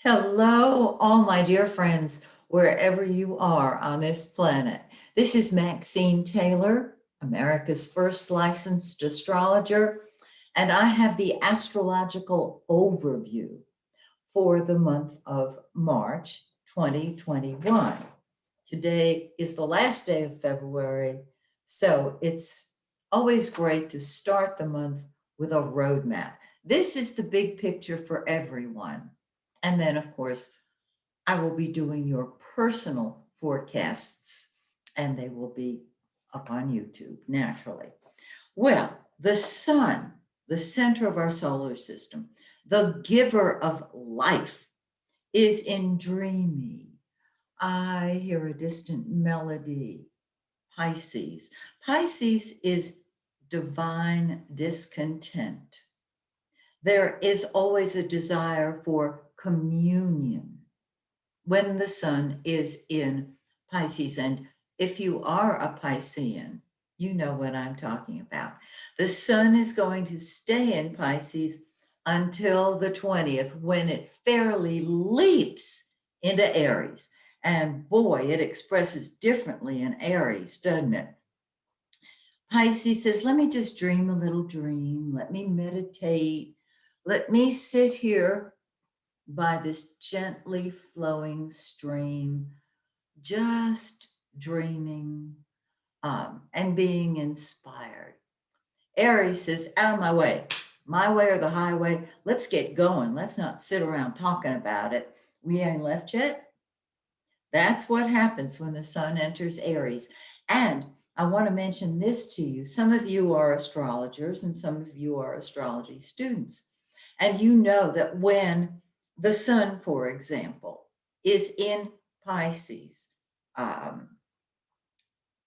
Hello, all my dear friends, wherever you are on this planet. This is Maxine Taylor, America's first licensed astrologer, and I have the astrological overview for the month of March 2021. Today is the last day of February, so it's always great to start the month with a roadmap. This is the big picture for everyone. And then, of course, I will be doing your personal forecasts, and they will be up on YouTube naturally. Well, the sun, the center of our solar system, the giver of life, is in dreamy. I hear a distant melody. Pisces. Pisces is divine discontent. There is always a desire for communion when the sun is in Pisces. And if you are a Piscean, you know what I'm talking about. The sun is going to stay in Pisces until the 20th, when it fairly leaps into Aries. And boy, it expresses differently in Aries, doesn't it? Pisces says, let me just dream a little dream. Let me meditate. Let me sit here by this gently flowing stream, just dreaming and being inspired. Aries says, out of my way or the highway. Let's get going. Let's not sit around talking about it. We ain't left yet. That's what happens when the sun enters Aries. And I want to mention this to you. Some of you are astrologers and some of you are astrology students. And you know that when the sun, for example, is in Pisces, um,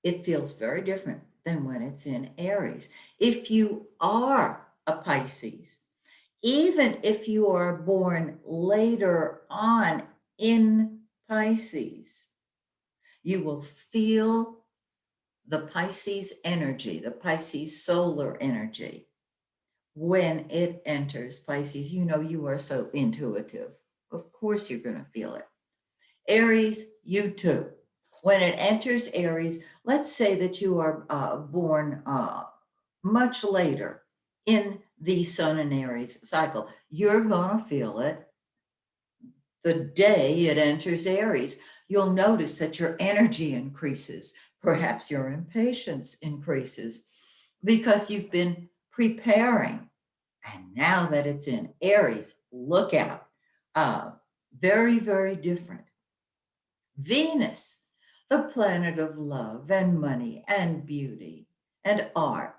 it feels very different than when it's in Aries. If you are a Pisces, even if you are born later on in Pisces, you will feel the Pisces energy, the Pisces solar energy, when it enters Pisces. You know, you are so intuitive. Of course, you're going to feel it. Aries, you too. When it enters Aries, let's say that you are born much later in the Sun and Aries cycle, you're going to feel it the day it enters Aries. You'll notice that your energy increases. Perhaps your impatience increases because you've been preparing. And now that it's in Aries, look out. Very, very different. Venus, the planet of love and money and beauty and art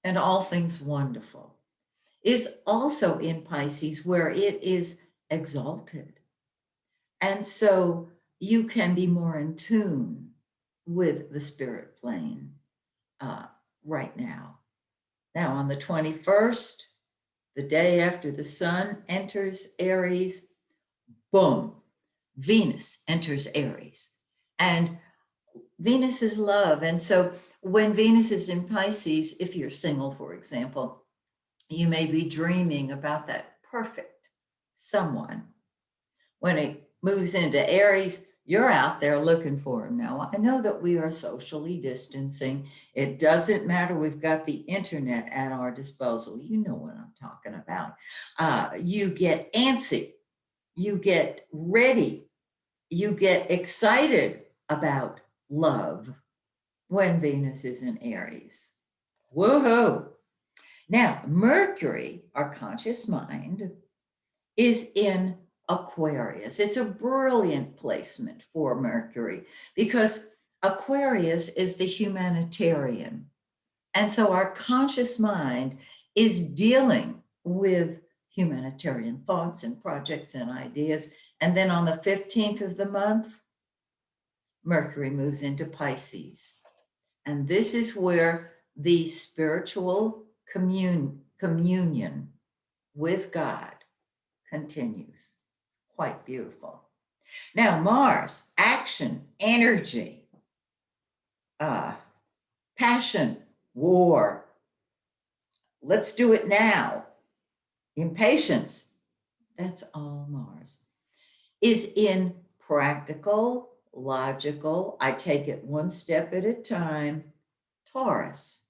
and all things wonderful, is also in Pisces, where it is exalted. And so you can be more in tune with the spirit plane uh, right now. Now, on the 21st, the day after the sun enters Aries, boom, Venus enters Aries. And Venus is love. And so when Venus is in Pisces, if you're single, for example, you may be dreaming about that perfect someone. When it moves into Aries, you're out there looking for him. Now, I know that we are socially distancing. It doesn't matter. We've got the internet at our disposal. You know what I'm talking about. You get antsy. You get ready. You get excited about love when Venus is in Aries. Woohoo! Now, Mercury, our conscious mind, is in Aquarius. It's a brilliant placement for Mercury because Aquarius is the humanitarian. And so our conscious mind is dealing with humanitarian thoughts and projects and ideas. And then on the 15th of the month, Mercury moves into Pisces. And this is where the spiritual communion with God continues. It's quite beautiful. Now, Mars, action, energy, uh, passion, war. Let's do it now. Impatience. That's all Mars. is in practical, logical, I take it one step at a time, Taurus,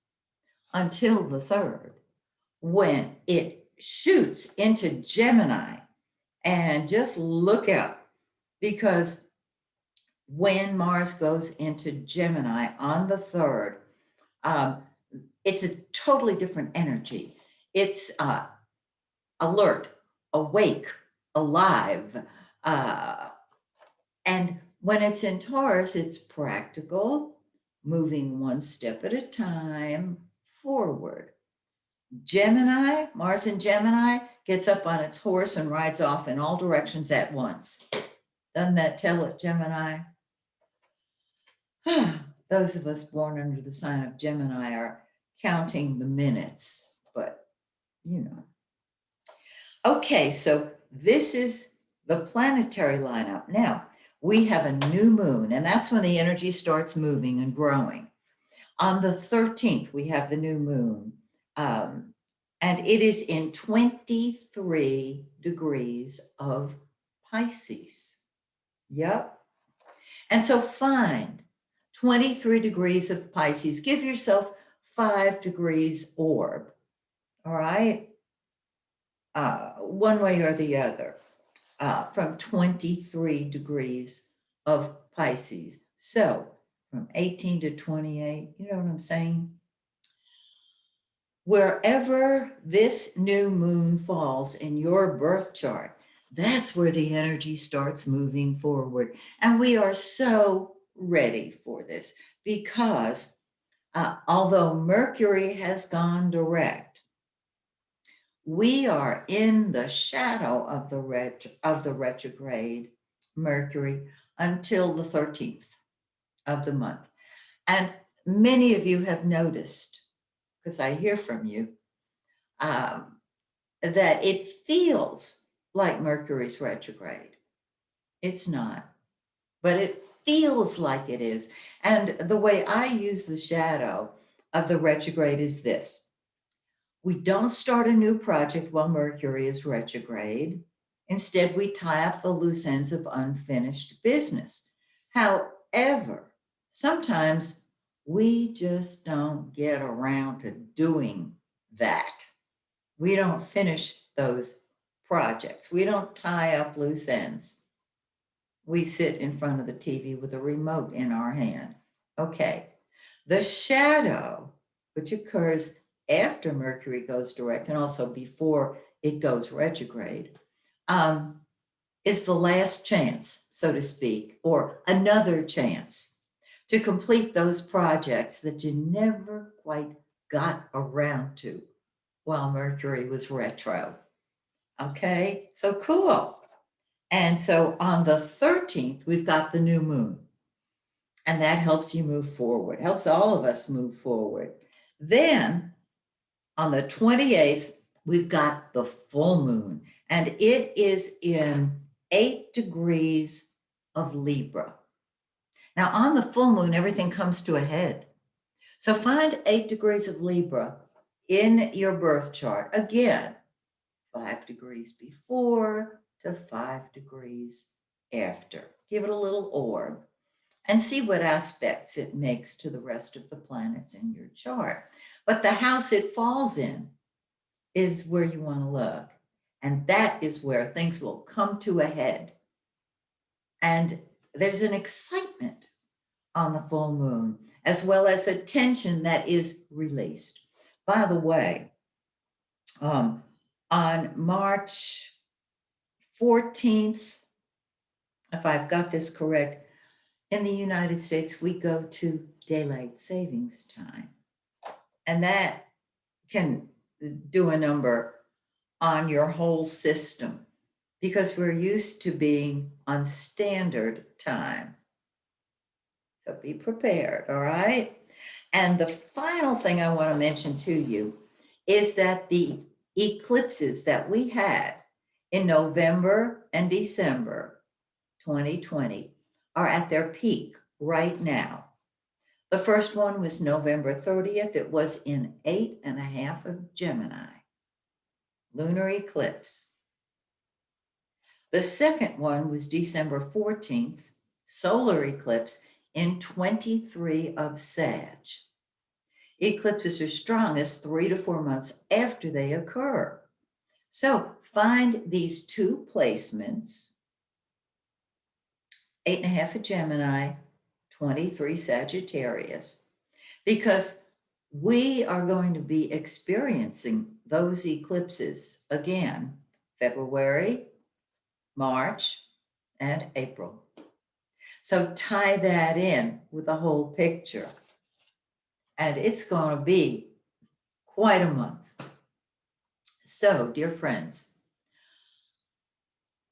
until the 3rd, when it shoots into Gemini. And just look out, because when Mars goes into Gemini on the 3rd, um, it's a totally different energy. It's alert, awake, alive. Uh, and when it's in Taurus, it's practical, moving one step at a time forward. Gemini, Mars in Gemini, gets up on its horse and rides off in all directions at once. Doesn't that tell it, Gemini? Those of us born under the sign of Gemini are counting the minutes, but you know. Okay, so this is the planetary lineup. Now, we have a new moon, and that's when the energy starts moving and growing. On the 13th, we have the new moon, and it is in 23 degrees of Pisces. Yep. And so find 23 degrees of Pisces. Give yourself 5 degrees orb, all right? One way or the other, from 23 degrees of Pisces. So from 18 to 28, you know what I'm saying? Wherever this new moon falls in your birth chart, that's where the energy starts moving forward. And we are so ready for this because although Mercury has gone direct, we are in the shadow of the retrograde Mercury until the 13th of the month. And many of you have noticed, because I hear from you, that it feels like Mercury's retrograde. It's not, but it feels like it is. And the way I use the shadow of the retrograde is this. We don't start a new project while Mercury is retrograde. Instead, we tie up the loose ends of unfinished business. However, sometimes we just don't get around to doing that. We don't finish those projects. We don't tie up loose ends. We sit in front of the TV with a remote in our hand. Okay. The shadow, which occurs after Mercury goes direct and also before it goes retrograde, is the last chance, so to speak, or another chance to complete those projects that you never quite got around to while Mercury was retro. Okay, so cool. And so on the 13th, we've got the new moon. And that helps you move forward, helps all of us move forward. Then on the 28th, we've got the full moon, and it is in 8 degrees of Libra. Now, on the full moon, everything comes to a head. So find 8 degrees of Libra in your birth chart. Again, 5 degrees before to 5 degrees after. Give it a little orb and see what aspects it makes to the rest of the planets in your chart. But the house it falls in is where you want to look. And that is where things will come to a head. And there's an excitement on the full moon, as well as a tension that is released. By the way, on March 14th, if I've got this correct, in the United States, we go to daylight savings time. And that can do a number on your whole system because we're used to being on standard time. So be prepared, all right? And the final thing I want to mention to you is that the eclipses that we had in November and December 2020 are at their peak right now. The first one was November 30th. It was in 8.5 of Gemini, lunar eclipse. The second one was December 14th, solar eclipse in 23 of Sag. Eclipses are strongest 3 to 4 months after they occur. So find these two placements, 8.5 of Gemini, 23 Sagittarius, because we are going to be experiencing those eclipses again, February, March, and April. So tie that in with the whole picture. And it's going to be quite a month. So, dear friends,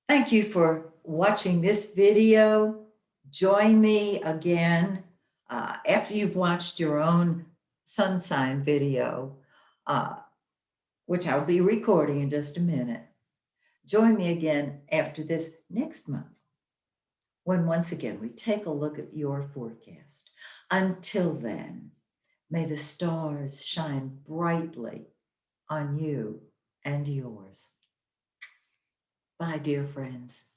thank you for watching this video. Join me again after you've watched your own sun sign video, which I'll be recording in just a minute. Join me again after this next month, when once again we take a look at your forecast. Until then, may the stars shine brightly on you and yours. Bye, dear friends.